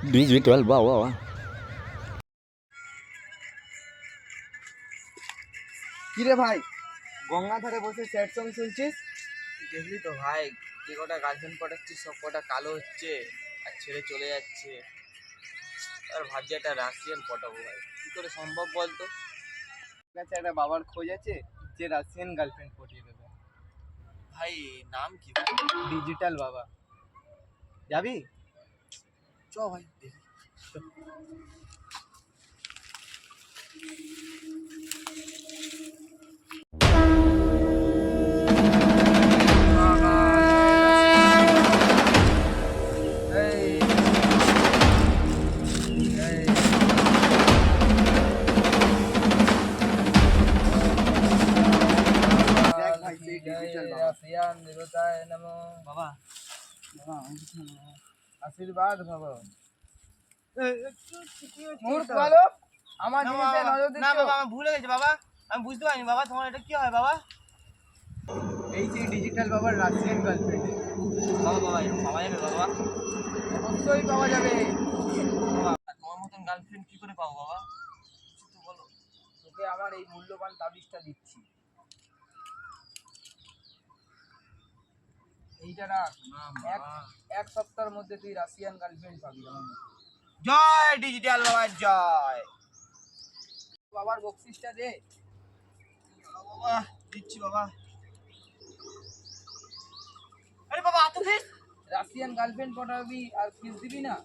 Digital বাবা। কিরে ভাই, গঙ্গা ধারে বসে স্যাড সং শুনছিস? দেখলি তো ভাই, যে কটা গার্লফ্রেন্ড পটাচ্ছি সব কটা কালো হচ্ছে আর ছেড়ে চলে যাচ্ছে। আর ভাবছি একটা রাশিয়ান পটাবো ভাই, কি করে সম্ভব বলতো? কাছে একটা বাবার খোঁজ আছে যে রাশিয়ান গার্লফ্রেন্ড পটিয়ে দেবে। ভাই নাম কি ভাই? ডিজিটাল বাবা, যাবি? চ ভাই দেখি। দেখ ভাই, সেই ডিজিটাল বাবা। রাশিয়ান দেবতায় নমো। বাবা আশীর্বাদ বাবা। মূর্খ ভালো, আমার না জিনিসে নজর না দিচ্ছ? বাবা, আমার ভুল হয়ে গেছে বাবা, আমি বুঝতে পারিনি বাবা। তোমার এটা কি হয় বাবা? এই সেই ডিজিটাল বাবার রাশিয়ান গার্লফ্রেন্ড। বাবা বাবা এরকম পাওয়া যাবে বাবা? অবশ্যই পাওয়া যাবে। বাবা তোমার মতন গার্লফ্রেন্ড কি করে পাবো বাবা? কিছু তো বলো। তোকে আমার এই মূল্যবান তাবিজটা দিচ্ছি, এইটা রাখ। এক সপ্তাহের মধ্যে তুই রাশিয়ান গার্লফ্রেন্ড পাবি আমার মতে। জয় ডিজিটাল বাবা জয়। বাবার বকশিসটা দে। বাবা দিচ্ছি বাবা। আরে বাবা এত ফিস? রাশিয়ান গার্লফ্রেন্ড পটাবি আর ফিস দিবি না?